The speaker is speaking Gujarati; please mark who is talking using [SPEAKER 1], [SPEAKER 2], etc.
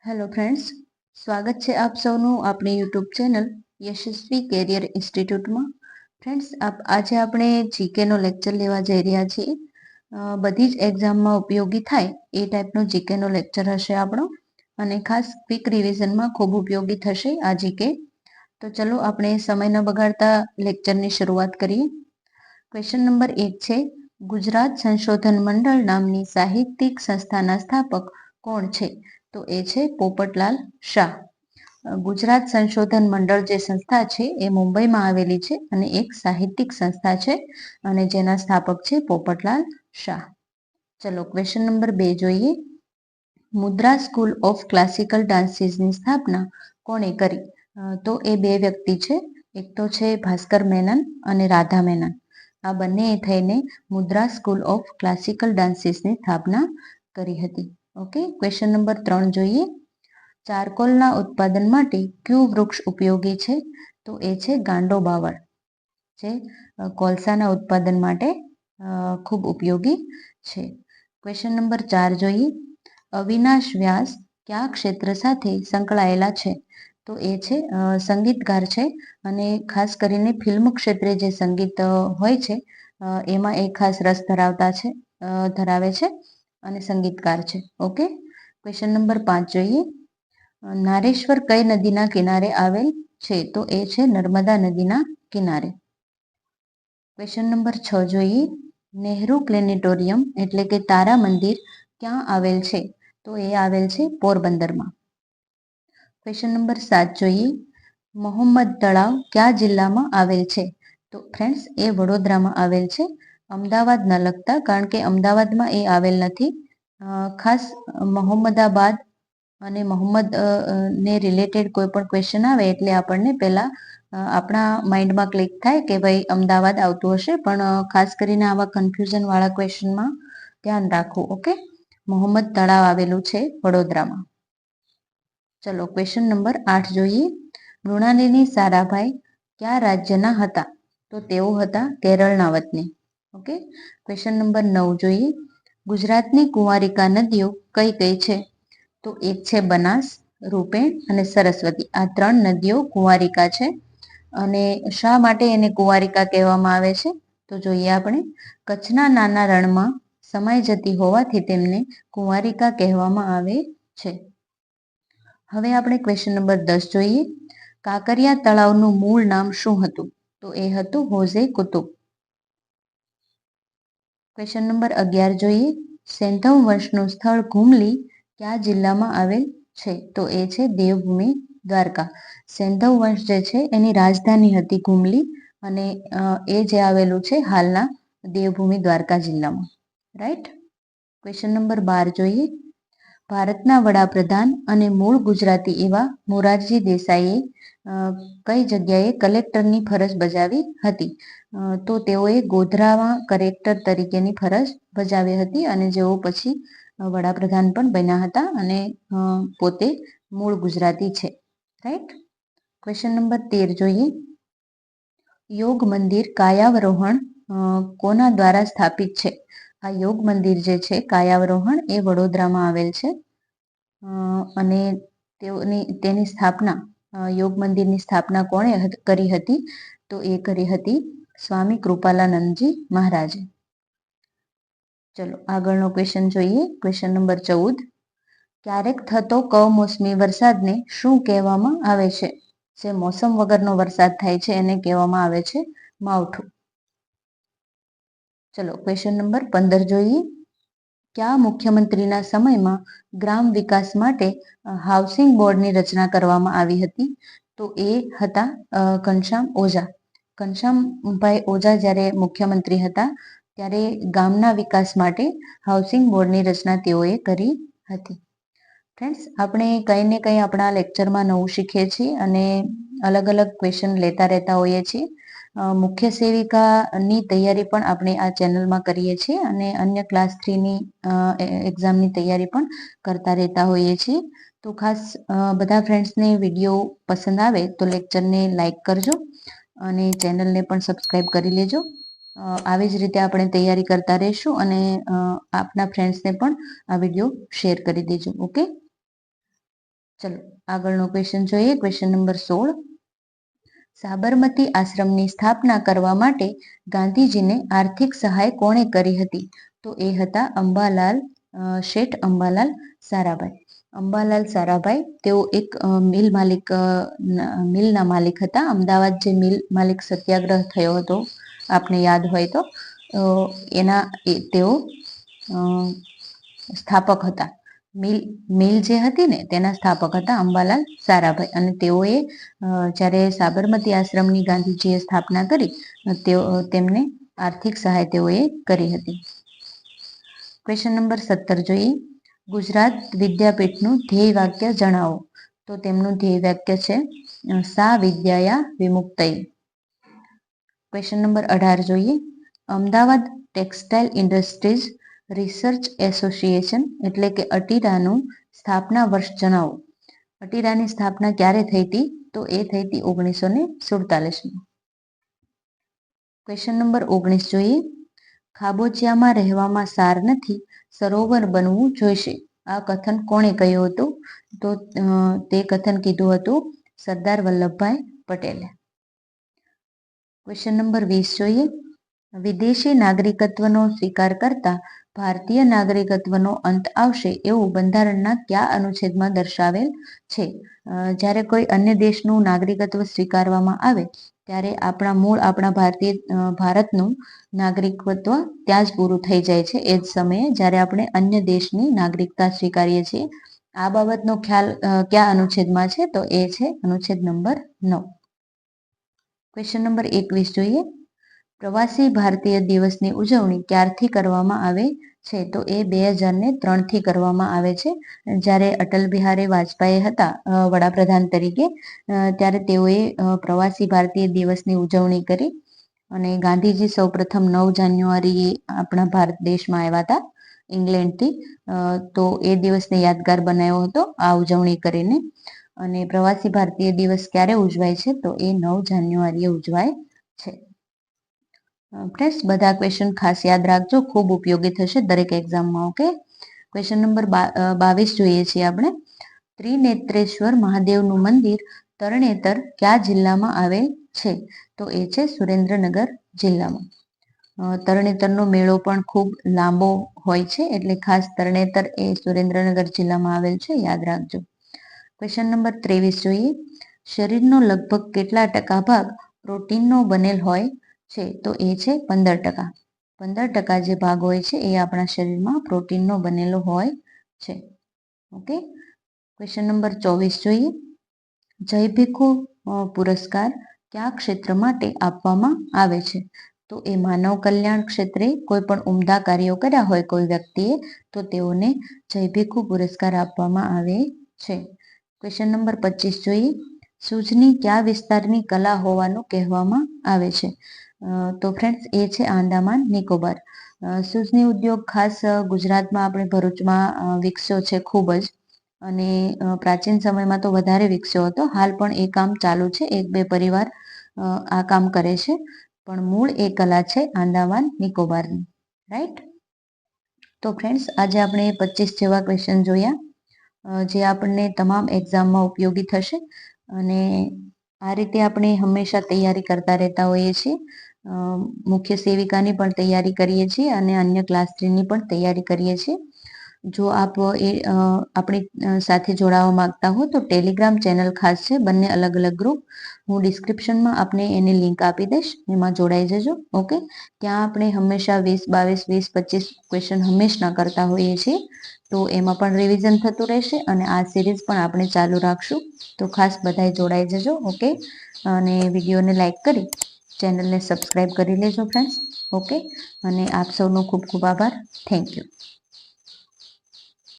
[SPEAKER 1] હેલો ફ્રેન્ડ્સ, સ્વાગત છે આપ સૌનું આપણી યુટ્યુબ ચેનલ યશસ્વી કેરિયર ઇન્સ્ટિટ્યૂટમાં. ફ્રેન્ડ્સ, આજે આપણે જીકેનો લેક્ચર લેવા જઈ રહ્યા છીએ. બધી જ એક્ઝામમાં ઉપયોગી થાય એ ટાઈપનો જીકેનો લેક્ચર હશે આપણો, અને ખાસ ક્વિક રિવિઝનમાં ખૂબ ઉપયોગી થશે આ જીકે. તો ચલો આપણે સમય ન બગાડતા લેક્ચરની શરૂઆત કરીએ. ક્વેશ્ચન નંબર 1 છે, ગુજરાત સંશોધન મંડળ નામની સાહિત્યિક સંસ્થાના સ્થાપક કોણ છે? તો એ છે પોપટલાલ શાહ. ગુજરાત સંશોધન મંડળ જે સંસ્થા છે એ મુંબઈમાં આવેલી છે અને એક સાહિત્યિક સંસ્થા છે, અને જેના સ્થાપક છે પોપટલાલ શાહ. ચલો ક્વેશ્ચન નંબર 2 જોઈએ. મુદ્રા સ્કૂલ ઓફ ક્લાસિકલ ડાન્સીસની સ્થાપના કોણે કરી? તો એ બે વ્યક્તિ છે. એક તો છે ભાસ્કર મેનન અને રાધા મેનન. આ બંને થઈને મુદ્રા સ્કૂલ ઓફ ક્લાસિકલ ડાન્સીસની સ્થાપના કરી હતી. ઓકે, ક્વેશ્ચન નંબર 3 જોઈએ. ચારકોલના ઉત્પાદન માટે કયું વૃક્ષ ઉપયોગી છે? તો એ છે ગાંડો બાવળ, જે કોલસાના ઉત્પાદન માટે ખૂબ ઉપયોગી છે. ક્વેશ્ચન નંબર 4 જોઈએ. અવિનાશ વ્યાસ કયા ક્ષેત્ર સાથે સંકળાયેલા છે? તો એ છે સંગીતકાર છે, અને ખાસ કરીને ફિલ્મ ક્ષેત્રે જે સંગીત હોય છે એમાં એ ખાસ રસ ધરાવે છે અને સંગીતકાર છે. ઓકે, ક્વેશ્ચન નંબર 5 જોઈએ. નારેશ્વર કઈ નદીના કિનારે આવેલ છે? તો એ છે નર્મદા નદીના કિનારે. ક્વેશ્ચન નંબર 6 જોઈએ. નહેરુ પ્લેનેટોરિયમ એટલે કે તારા મંદિર ક્યાં આવેલ છે? તો એ આવેલ છે પોરબંદરમાં. ક્વેશ્ચન નંબર 7 જોઈએ. મોહમ્મદ તળાવ કયા જિલ્લામાં આવેલ છે? તો ફ્રેન્ડ્સ, એ વડોદરામાં આવેલ છે, અમદાવાદ ન લગતા, કારણ કે અમદાવાદમાં એ આવેલ નથી. ખાસ મોહમ્મદાબાદ અને મોહમ્મદ ને રિલેટેડ કોઈ પણ ક્વેશ્ચન આવે એટલે આપણને પહેલા આપણા માઇન્ડમાં ક્લિક થાય કે ભાઈ અમદાવાદ આવતું હશે, પણ ખાસ કરીને આવા કન્ફ્યુઝન વાળા ક્વેશ્ચનમાં ધ્યાન રાખવું. ઓકે, મોહમ્મદ તળાવ આવેલું છે વડોદરામાં. ચલો ક્વેશ્ચન નંબર 8 જોઈએ. મૃણાલિની સારાભાઈ કયા રાજ્યના હતા? તો તેઓ હતા કેરળના વતની. ઓકે, ક્વેશ્ચન નંબર 9 જોઈએ. ગુજરાતની કુંવારિકા નદીઓ કઈ કઈ છે? તો એક છે બનાસ, રૂપેણ અને સરસ્વતી. આ 3 નદીઓ કુંવારિકા છે. અને શા માટે એને કુંવારિકા કહેવામાં આવે છે? તો જોઈએ આપણે. કચ્છના નાના રણમાં સમાઈ જતી હોવાથી તેમને કુંવારિકા કહેવામાં આવે છે. હવે આપણે ક્વેશ્ચન નંબર 10 જોઈએ. કાંકરિયા તળાવનું મૂળ નામ શું હતું? તો એ હતું હોઝે કુતુબ. ક્વેશ્ચન નંબર 11 જોઈએ. સેંધવ વંશનું સ્થળ ઘુમલી કયા જિલ્લામાં આવેલ છે? તો એ છે દેવભૂમિ દ્વારકા. સેંધવ વંશ જે છે એની રાજધાની હતી ઘુમલી, અને એ જે આવેલું છે હાલના દેવભૂમિ દ્વારકા જિલ્લામાં. રાઈટ. ક્વેશ્ચન નંબર 12 જોઈએ. ભારતના વડાપ્રધાન અને મૂળ ગુજરાતી એવા મોરારજી દેસાઈએ કઈ જગ્યાએ કલેક્ટરની ફરજ બજાવી હતી? તો તેઓએ ગોધરામાં કલેક્ટર તરીકેની ફરજ બજાવી હતી, અને જેઓ પછી વડાપ્રધાન પણ બન્યા હતા, અને પોતે મૂળ ગુજરાતી છે. રાઈટ. ક્વેશ્ચન નંબર 13 જોઈએ. યોગ મંદિર કાયાવરોહણ કોના દ્વારા સ્થાપિત છે? આ યોગ મંદિર જે છે કાયાવરોહણ એ વડોદરામાં આવેલ છે, અને તેની સ્થાપના યોગ મંદિરની સ્થાપના કોણે કરી હતી? તો એ કરી હતી સ્વામી કૃપાલાનંદજી મહારાજે. ચલો આગળનો ક્વેશ્ચન જોઈએ. Question number 14. ક્યારેક થતો કમોસમી વરસાદને શું કહેવામાં આવે છે? જે મોસમ વગરનો વરસાદ થાય છે એને કહેવામાં આવે છે માવઠું. ચલો ક્વેશ્ચન નંબર 15 જોઈએ. કયા મુખ્યમંત્રીના સમયમાં ગ્રામ વિકાસ માટે હાઉસિંગ બોર્ડની રચના કરવામાં આવી હતી? તો એ હતા ઘનશ્યામ ઓઝા. ઘનશ્યામભાઈ ઓઝા જ્યારે મુખ્યમંત્રી હતા ત્યારે ગામના વિકાસ માટે હાઉસિંગ બોર્ડની રચના તેઓએ કરી હતી. ફ્રેન્ડ્સ, આપણે કંઈ ને કંઈ આપણા લેક્ચરમાં નવું શીખીએ છીએ અને અલગ અલગ ક્વેશ્ચન લેતા રહેતા હોઈએ છીએ. મુખ્ય સેવિકાની તૈયારી પણ આપણે આ ચેનલમાં કરીએ છીએ, અને અન્ય ક્લાસ 3ની એક્ઝામની તૈયારી પણ કરતા રહેતા હોઈએ છીએ. તો ખાસ બધા ફ્રેન્ડ્સને વિડીયો પસંદ આવે તો લેક્ચરને લાઈક કરજો, અને ચેનલને પણ સબસ્ક્રાઈબ કરી લેજો. આવી જ રીતે આપણે તૈયારી કરતા રહીશું, અને આપના ફ્રેન્ડ્સને પણ આ વિડીયો શેર કરી દેજો. ઓકે. ચલો આગળનો ક્વેશ્ચન જોઈએ. Question number 16. સાબરમતી આશ્રમની સ્થાપના કરવા માટે ગાંધીજીને આર્થિક સહાય કોણે કરી હતી? તો એ હતા શેઠ અંબાલાલ સારાભાઈ. અંબાલાલ સારાભાઈ તેઓ એક મિલના માલિક હતા. અમદાવાદ જે મિલ માલિક સત્યાગ્રહ થયો હતો આપને યાદ હોય તો તેઓ સ્થાપક હતા. મિલ જે હતી ને તેના સ્થાપક હતા અંબાલાલ સારાભાઈ. અને તેઓએ જ્યારે સાબરમતી આશ્રમની ગાંધીજીએ સ્થાપના કરી તેમને આર્થિક સહાય તેઓએ કરી હતી. ક્વેશ્ચન નંબર 17 જોઈએ. ગુજરાત વિદ્યાપીઠનું ધ્યેય વાક્ય જણાવો. તો તેમનું ધ્યેય વાક્ય છે સા વિદ્યાયા વિમુક્તૈ. ક્વેશ્ચન નંબર 18 જોઈએ. Ahmedabad textile industries research association એટલે કે અટીરાનું સ્થાપના વર્ષ જણાવો. અટીરાની સ્થાપના ક્યારે થઈ હતી? તો એ થઈ હતી 1947. ક્વેશ્ચન નંબર 19 જોઈએ. ખાબોચિયામાં રહેવામાં સાર નથી, સરોવર બનવું જોઈશે. આ કથન કોણે કહ્યું હતું? તો તે કથન કીધું હતું સરદાર વલ્લભભાઈ પટેલે. ક્વેશ્ચન નંબર 20 જોઈએ. વિદેશી નાગરિકત્વનો સ્વીકાર કરતા ભારતીય નાગરિકત્વનો અંત આવશે એવું બંધારણના કયા અનુચ્છેદમાં દર્શાવેલ છે? જ્યારે કોઈ અન્ય દેશનું નાગરિકત્વ સ્વીકારવામાં આવે ત્યારે આપણા ભારતનું નાગરિકત્વ ત્યાં જ પૂરું થઈ જાય છે. એ જ સમયે જ્યારે આપણે અન્ય દેશની નાગરિકતા સ્વીકારીએ છીએ. આ બાબતનો ખ્યાલ કયા અનુચ્છેદમાં છે? તો એ છે અનુચ્છેદ નંબર 9. ક્વેશ્ચન નંબર 21 જોઈએ. પ્રવાસી ભારતીય દિવસની ઉજવણી ક્યારથી કરવામાં આવે છે? તો એ 2003થી કરવામાં આવે છે. જ્યારે અટલ બિહારી વાજપેયી હતા વડાપ્રધાન તરીકે ત્યારે તેઓએ પ્રવાસી ભારતીય દિવસની ઉજવણી કરી. અને ગાંધીજી સૌપ્રથમ 9 જાન્યુઆરીએ આપણા ભારત દેશમાં આવ્યા હતા ઇંગ્લેન્ડથી. તો એ દિવસને યાદગાર બનાવ્યો હતો આ ઉજવણી કરીને. અને પ્રવાસી ભારતીય દિવસ ક્યારે ઉજવાય છે? તો એ 9 જાન્યુઆરીએ ઉજવાય છે. ફ્રેન્ડ્સ બધા ક્વેશ્ચન ખાસ યાદ રાખજો, ખૂબ ઉપયોગી થશે દરેક એક્ઝામમાં. ઓકે. ક્વેશ્ચન નંબર 22 જોઈએ છીએ આપણે. ત્રિનેત્રેશ્વર મહાદેવનું મંદિર તરણેતર કયા જિલ્લામાં આવેલ છે? તો એ છે સુરેન્દ્રનગર જિલ્લામાં. તરણેતરનો મેળો પણ ખૂબ લાંબો હોય છે એટલે ખાસ તરણેતર એ સુરેન્દ્રનગર જિલ્લામાં આવેલ છે, યાદ રાખજો. ક્વેશ્ચન નંબર 23 જોઈએ. શરીરનો લગભગ કેટલા ટકા ભાગ પ્રોટીનનો બનેલ હોય છે? તો એ છે 15%. 15% જે ભાગ હોય છે એ આપણા શરીરમાં પ્રોટીનનો બનેલો હોય છે. ઓકે. ક્વેશ્ચન નંબર 24 જોઈએ. જય ભીખુ પુરસ્કાર કયા ક્ષેત્ર માટે આપવામાં આવે છે? તો એ માનવ કલ્યાણ ક્ષેત્રે કોઈ પણ ઉમદા કાર્યો કર્યા હોય કોઈ વ્યક્તિએ તો તેઓને જય ભીખુ પુરસ્કાર આપવામાં આવે છે. ક્વેશ્ચન નંબર 25 જોઈએ. સૂઝની કયા વિસ્તારની કલા હોવાનું કહેવામાં આવે છે? તો ફ્રેન્ડ્સ એ છે આંદામાન નિકોબાર. સૂઝની ઉદ્યોગ ખાસ ગુજરાતમાં આપણે ભરૂચમાં વિકસ્યો છે ખૂબ જ. અને પ્રાચીન સમયમાં તો વધારે વિકસ્યો હતો. હાલ પણ એ કામ ચાલુ છે. 1-2 પરિવાર આ કામ કરે છે. પણ મૂળ એ કલા છે આંદામાન નિકોબારની. રાઈટ. તો ફ્રેન્ડ્સ આજે આપણે 25 જેવા ક્વેશ્ચન જોયા જે આપણને તમામ એક્ઝામમાં ઉપયોગી થશે. અને આ રીતે આપણે હંમેશા તૈયારી કરતા રહેતા હોઈએ છીએ. મુખ્ય સેવિકાની પણ તૈયારી કરીએ છીએ અને અન્ય ક્લાસ 3ની પણ તૈયારી કરીએ છીએ. જો આપ આપણી સાથે જોડાવા માંગતા હો તો ટેલિગ્રામ ચેનલ ખાસ છે, બંને અલગ અલગ ગ્રુપ. હું ડિસ્ક્રિપ્શનમાં આપને એની લિંક આપી દઈશ, એમાં જોડાઈ જજો. ઓકે. ત્યાં આપણે હંમેશા 20, 22, 20, 25 ક્વેશ્ચન હંમેશા કરતા હોઈએ છીએ. તો એમાં પણ રિવિઝન થતું રહેશે અને આ સિરીઝ પણ આપણે ચાલુ રાખશું. તો ખાસ બધાએ જોડાઈ જજો. ઓકે. અને વિડીયોને લાઈક કરી ચેનલને સબસ્ક્રાઈબ કરી લેજો ફ્રેન્ડ્સ. ઓકે. અને આપ સૌનો ખૂબ ખૂબ આભાર. Thank you.